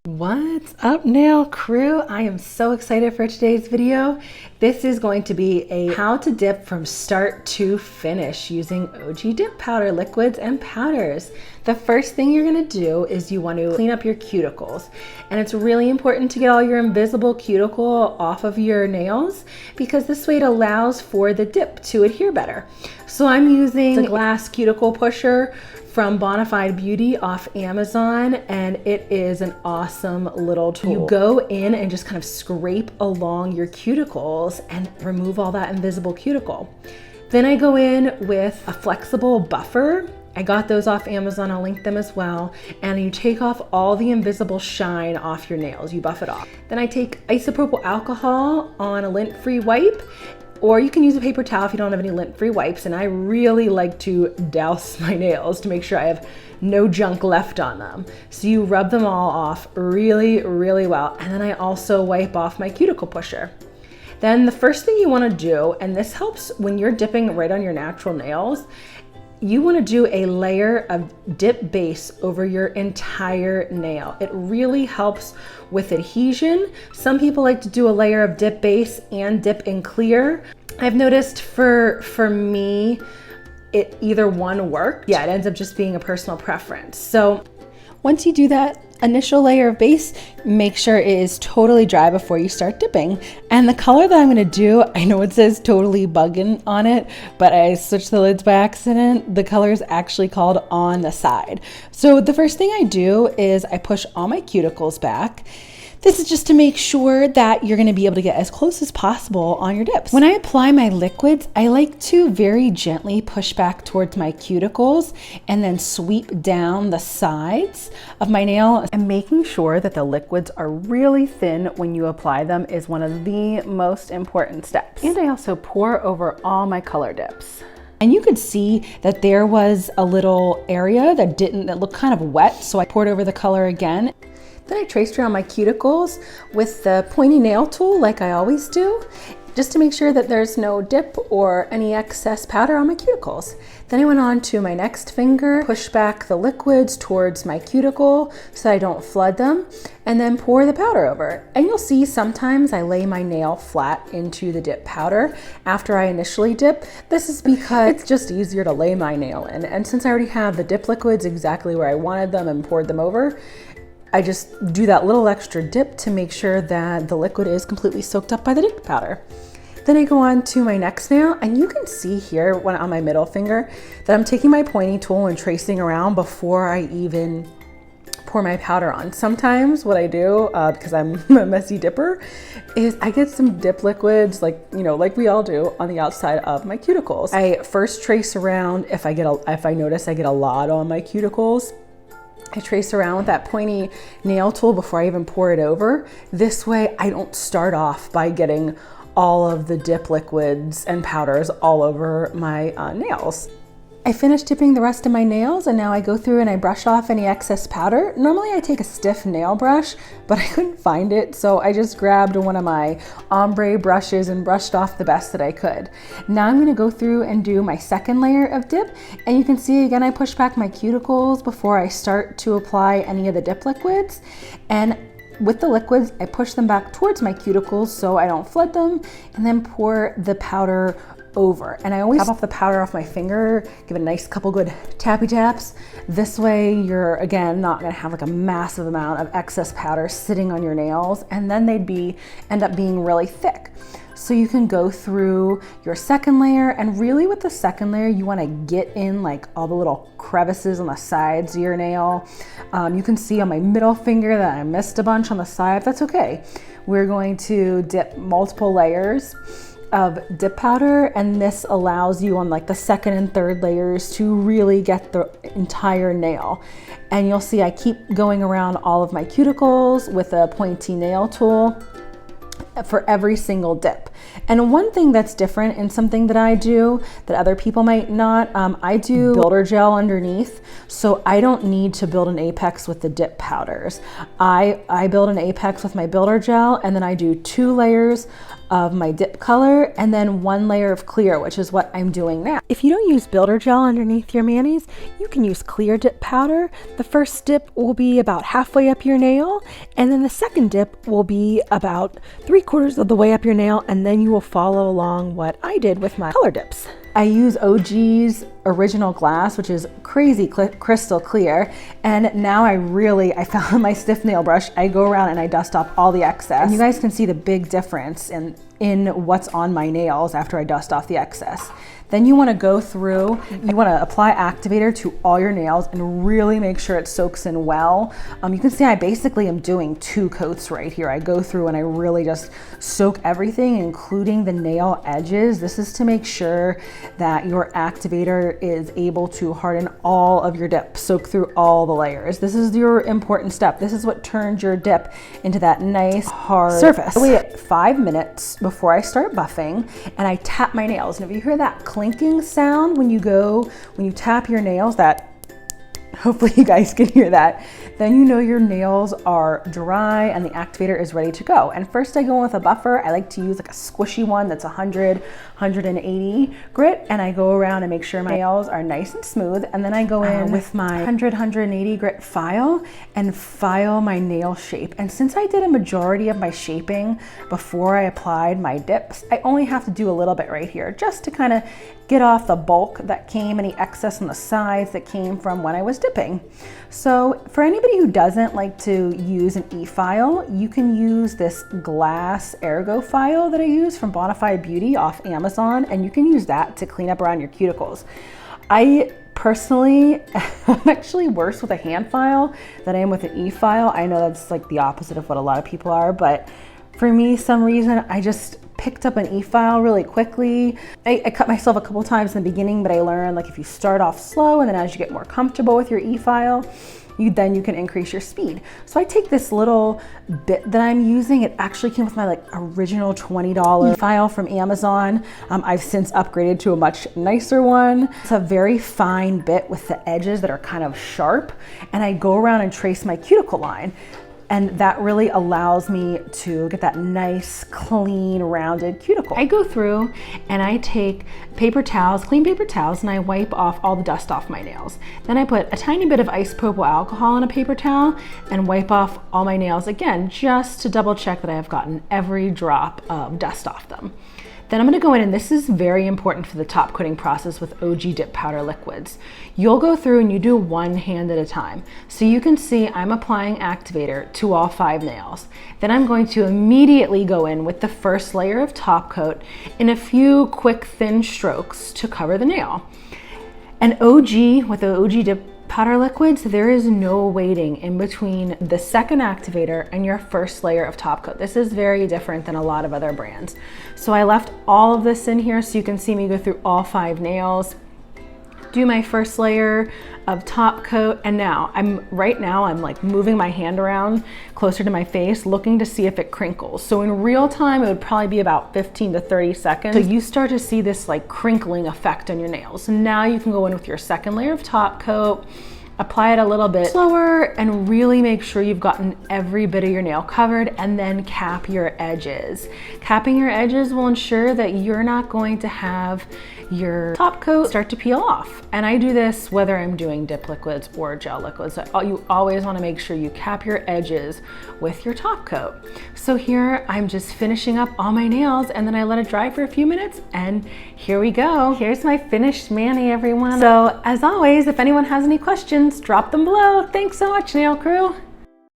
What's up, nail crew? I am so excited for today's video. This is going to be a how to dip from start to finish using OG dip powder liquids and powders. The first thing you're going to do is you want to clean up your cuticles, and it's really important to get all your invisible cuticle off of your nails because this way it allows for the dip to adhere better. So I'm using the glass cuticle pusher from Bonafide Beauty off Amazon, and it is an awesome little tool. You go in and just kind of scrape along your cuticles and remove all that invisible cuticle. Then I go in with a flexible buffer. I got those off Amazon, I'll link them as well. And you take off all the invisible shine off your nails, you buff it off. Then I take isopropyl alcohol on a lint-free wipe, or you can use a paper towel if you don't have any lint-free wipes. And I really like to douse my nails to make sure I have no junk left on them. So you rub them all off really, really well. And then I also wipe off my cuticle pusher. Then the first thing you want to do, and this helps when you're dipping right on your natural nails, you want to do a layer of dip base over your entire nail. It really helps with adhesion. Some people like to do a layer of dip base and dip in clear. I've noticed for me, it either one worked. Yeah, it ends up just being a personal preference. So once you do that initial layer of base, make sure it is totally dry before you start dipping. And the color that I'm going to do, I know it says totally buggin' on it, but I switched the lids by accident. The color is actually called On the Side. So the first thing I do is I push all my cuticles back. This is just to make sure that you're going to be able to get as close as possible on your dips. When I apply my liquids, I like to very gently push back towards my cuticles and then sweep down the sides of my nail. And making sure that the liquids are really thin when you apply them is one of the most important steps. And I also pour over all my color dips. And you could see that there was a little area that looked kind of wet, so I poured over the color again. Then I traced around my cuticles with the pointy nail tool like I always do, just to make sure that there's no dip or any excess powder on my cuticles. Then I went on to my next finger, push back the liquids towards my cuticle so I don't flood them, and then pour the powder over. And you'll see sometimes I lay my nail flat into the dip powder after I initially dip. This is because it's just easier to lay my nail in. And since I already have the dip liquids exactly where I wanted them and poured them over, I just do that little extra dip to make sure that the liquid is completely soaked up by the dip powder. Then I go on to my next nail, and you can see here on my middle finger that I'm taking my pointy tool and tracing around before I even pour my powder on. Sometimes what I do, because I'm a messy dipper, is I get some dip liquids like we all do on the outside of my cuticles. I first trace around if I notice I get a lot on my cuticles. I trace around with that pointy nail tool before I even pour it over. This way I don't start off by getting all of the dip liquids and powders all over my nails. I finished dipping the rest of my nails, and now I go through and I brush off any excess powder. Normally I take a stiff nail brush, but I couldn't find it, so I just grabbed one of my ombre brushes and brushed off the best that I could. Now I'm gonna go through and do my second layer of dip, and you can see again I push back my cuticles before I start to apply any of the dip liquids. And with the liquids, I push them back towards my cuticles so I don't flood them, and then pour the powder over. And I always tap off the powder off my finger, give it a nice couple good tappy taps. This way you're, again, not gonna have like a massive amount of excess powder sitting on your nails, and then they'd end up being really thick. So you can go through your second layer, and really with the second layer, you wanna get in like all the little crevices on the sides of your nail. You can see on my middle finger that I missed a bunch on the side. That's okay. We're going to dip multiple layers of dip powder, and this allows you on like the second and third layers to really get the entire nail. And you'll see I keep going around all of my cuticles with a pointy nail tool. for every single dip. And one thing that's different and something that I do that other people might not, I do builder gel underneath, so I don't need to build an apex with the dip powders. I build an apex with my builder gel, and then I do 2 layers of my dip color and then 1 layer of clear, which is what I'm doing now. If you don't use builder gel underneath your manis, you can use clear dip powder. The first dip will be about halfway up your nail, and then the second dip will be about 3/4 of the way up your nail, and then you will follow along what I did with my color dips. I use OG's original glass, which is crazy crystal clear. And now I found my stiff nail brush. I go around and I dust off all the excess. And you guys can see the big difference in what's on my nails after I dust off the excess. Then you want to go through, you want to apply activator to all your nails and really make sure it soaks in well. You can see I basically am doing 2 coats right here. I go through and I really just soak everything, including the nail edges. This is to make sure that your activator is able to harden all of your dip, soak through all the layers. This is your important step. This is what turns your dip into that nice hard surface. I wait 5 minutes before I start buffing, and I tap my nails. And if you hear that clinking sound when you tap your nails, that hopefully you guys can hear that, then you know your nails are dry and the activator is ready to go. And first I go in with a buffer. I like to use like a squishy one that's 100, 180 grit, and I go around and make sure my nails are nice and smooth. And then I go in with my 100, 180 grit file and file my nail shape. And since I did a majority of my shaping before I applied my dips, I only have to do a little bit right here just to kind of get off the bulk that came, any excess on the sides that came from when I was dipping. So for anybody who doesn't like to use an Efile, you can use this glass ergo file that I use from Bonafide Beauty off Amazon, and you can use that to clean up around your cuticles. I personally am actually worse with a hand file than I am with an Efile. I know that's like the opposite of what a lot of people are, but for me, some reason, I just picked up an Efile really quickly. I cut myself a couple times in the beginning, but I learned like if you start off slow and then as you get more comfortable with your Efile, then you can increase your speed. So I take this little bit that I'm using. It actually came with my like original $20 Efile from Amazon. I've since upgraded to a much nicer one. It's a very fine bit with the edges that are kind of sharp, and I go around and trace my cuticle line. And that really allows me to get that nice, clean, rounded cuticle. I go through and I take paper towels, clean paper towels, and I wipe off all the dust off my nails. Then I put a tiny bit of isopropyl alcohol in a paper towel and wipe off all my nails again, just to double check that I have gotten every drop of dust off them. Then I'm going to go in, and this is very important for the top coating process with OG dip powder liquids. You'll go through and you do one hand at a time. So you can see I'm applying activator to all 5 nails. Then I'm going to immediately go in with the first layer of top coat in a few quick thin strokes to cover the nail. And with the OG dip powder liquids, there is no waiting in between the second activator and your first layer of top coat. This is very different than a lot of other brands. So I left all of this in here so you can see me go through all 5 nails, do my first layer of top coat, and now I'm like moving my hand around closer to my face, looking to see if it crinkles. So in real time, it would probably be about 15 to 30 seconds. So you start to see this like crinkling effect on your nails. So now you can go in with your second layer of top coat, apply it a little bit slower, and really make sure you've gotten every bit of your nail covered, and then cap your edges. Capping your edges will ensure that you're not going to have your top coat start to peel off. And I do this whether I'm doing dip liquids or gel liquids. You always want to make sure you cap your edges with your top coat. So here I'm just finishing up all my nails, and then I let it dry for a few minutes, and here we go. Here's my finished mani, everyone. So as always, if anyone has any questions, drop them below. Thanks so much, nail crew.